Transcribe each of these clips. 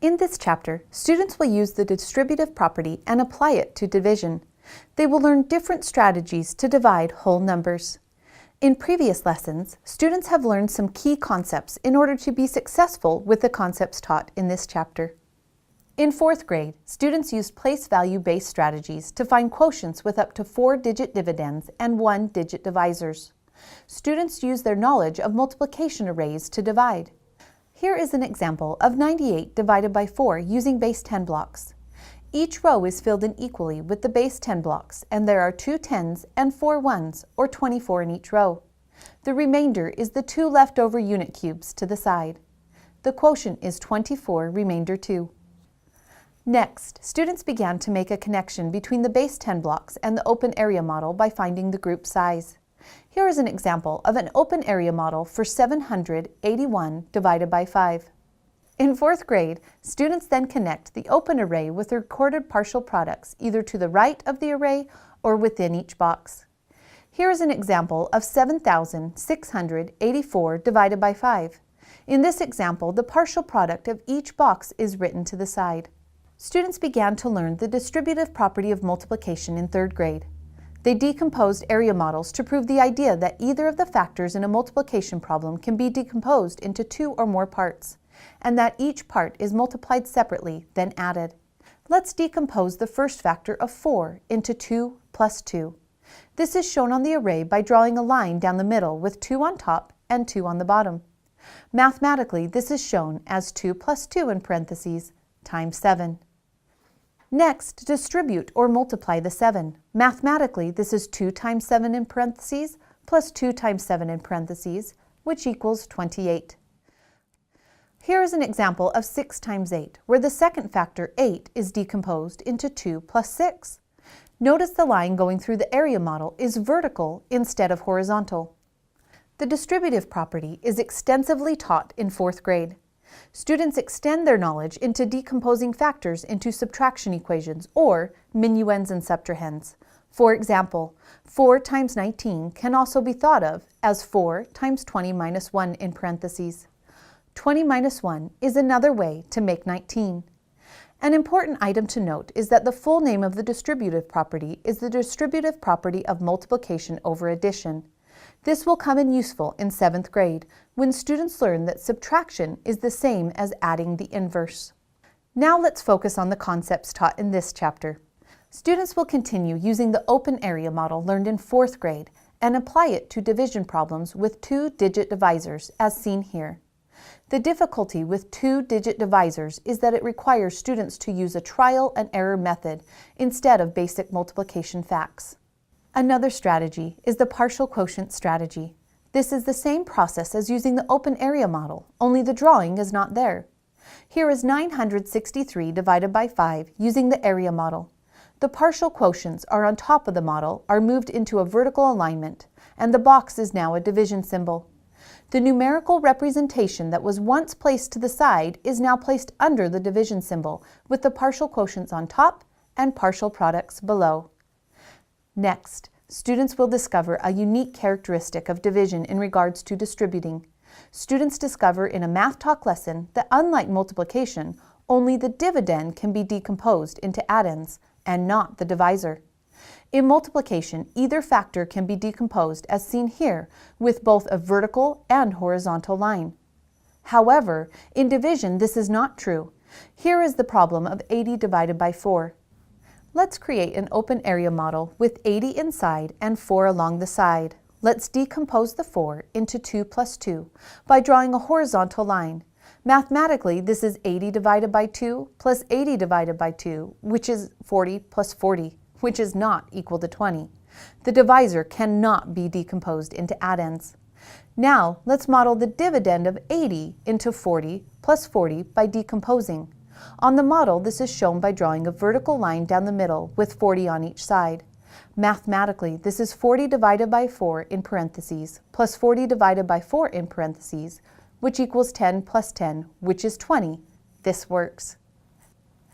In this chapter, students will use the distributive property and apply it to division. They will learn different strategies to divide whole numbers. In previous lessons, students have learned some key concepts in order to be successful with the concepts taught in this chapter. In 4th grade, students used place value-based strategies to find quotients with up to 4-digit dividends and 1-digit divisors. Students used their knowledge of multiplication arrays to divide. Here is an example of 98 divided by 4 using base 10 blocks. Each row is filled in equally with the base 10 blocks, and there are 2 10s and 4 1s, or 24 in each row. The remainder is the 2 leftover unit cubes to the side. The quotient is 24 remainder 2. Next, students began to make a connection between the base 10 blocks and the open area model by finding the group size. Here is an example of an open area model for 781 divided by 5. In 4th grade, students then connect the open array with the recorded partial products either to the right of the array or within each box. Here is an example of 7,684 divided by 5. In this example, the partial product of each box is written to the side. Students began to learn the distributive property of multiplication in 3rd grade. They decomposed area models to prove the idea that either of the factors in a multiplication problem can be decomposed into 2 or more parts, and that each part is multiplied separately, then added. Let's decompose the first factor of 4 into 2 plus 2. This is shown on the array by drawing a line down the middle with 2 on top and 2 on the bottom. Mathematically, this is shown as 2 plus 2 in parentheses times 7. Next, distribute or multiply the 7. Mathematically, this is 2 times 7 in parentheses plus 2 times 7 in parentheses, which equals 28. Here is an example of 6 times 8, where the second factor, 8, is decomposed into 2 plus 6. Notice the line going through the area model is vertical instead of horizontal. The distributive property is extensively taught in 4th grade. Students extend their knowledge into decomposing factors into subtraction equations, or minuends and subtrahends. For example, 4 times 19 can also be thought of as 4 times 20 minus 1 in parentheses. 20 minus 1 is another way to make 19. An important item to note is that the full name of the distributive property is the distributive property of multiplication over addition. This will come in useful in 7th grade when students learn that subtraction is the same as adding the inverse. Now let's focus on the concepts taught in this chapter. Students will continue using the open area model learned in 4th grade and apply it to division problems with 2-digit divisors as seen here. The difficulty with 2-digit divisors is that it requires students to use a trial and error method instead of basic multiplication facts. Another strategy is the partial quotient strategy. This is the same process as using the open area model, only the drawing is not there. Here is 963 divided by 5 using the area model. The partial quotients are on top of the model, are moved into a vertical alignment, and the box is now a division symbol. The numerical representation that was once placed to the side is now placed under the division symbol, with the partial quotients on top and partial products below. Next, students will discover a unique characteristic of division in regards to distributing. Students discover in a math talk lesson that unlike multiplication, only the dividend can be decomposed into addends and not the divisor. In multiplication, either factor can be decomposed as seen here with both a vertical and horizontal line. However, in division this is not true. Here is the problem of 80 divided by 4. Let's create an open area model with 80 inside and 4 along the side. Let's decompose the 4 into 2 plus 2 by drawing a horizontal line. Mathematically, this is 80 divided by 2 plus 80 divided by 2, which is 40 plus 40, which is not equal to 20. The divisor cannot be decomposed into addends. Now, let's model the dividend of 80 into 40 plus 40 by decomposing. On the model, this is shown by drawing a vertical line down the middle with 40 on each side. Mathematically, this is 40 divided by 4 in parentheses plus 40 divided by 4 in parentheses, which equals 10 plus 10, which is 20. This works.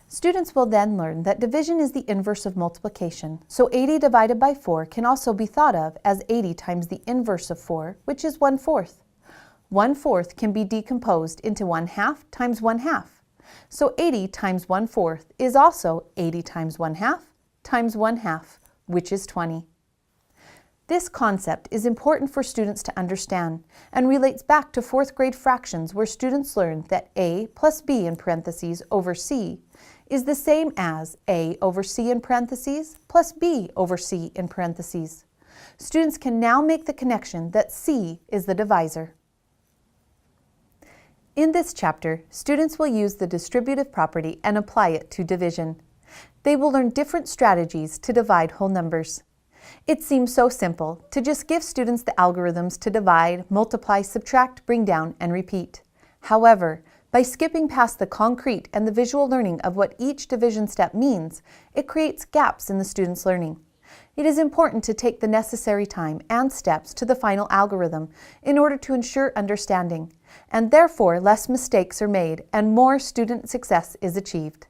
Students will then learn that division is the inverse of multiplication, so 80 divided by 4 can also be thought of as 80 times the inverse of 4, which is 1/4. 1/4 can be decomposed into 1/2 times 1/2. So 80 times 1/4 is also 80 times 1/2 times 1/2, which is 20. This concept is important for students to understand and relates back to 4th grade fractions, where students learned that a plus b in parentheses over c is the same as a over c in parentheses plus b over c in parentheses. Students can now make the connection that c is the divisor. In this chapter, students will use the distributive property and apply it to division. They will learn different strategies to divide whole numbers. It seems so simple to just give students the algorithms to divide, multiply, subtract, bring down, and repeat. However, by skipping past the concrete and the visual learning of what each division step means, it creates gaps in the students' learning. It is important to take the necessary time and steps to the final algorithm in order to ensure understanding, and therefore less mistakes are made and more student success is achieved.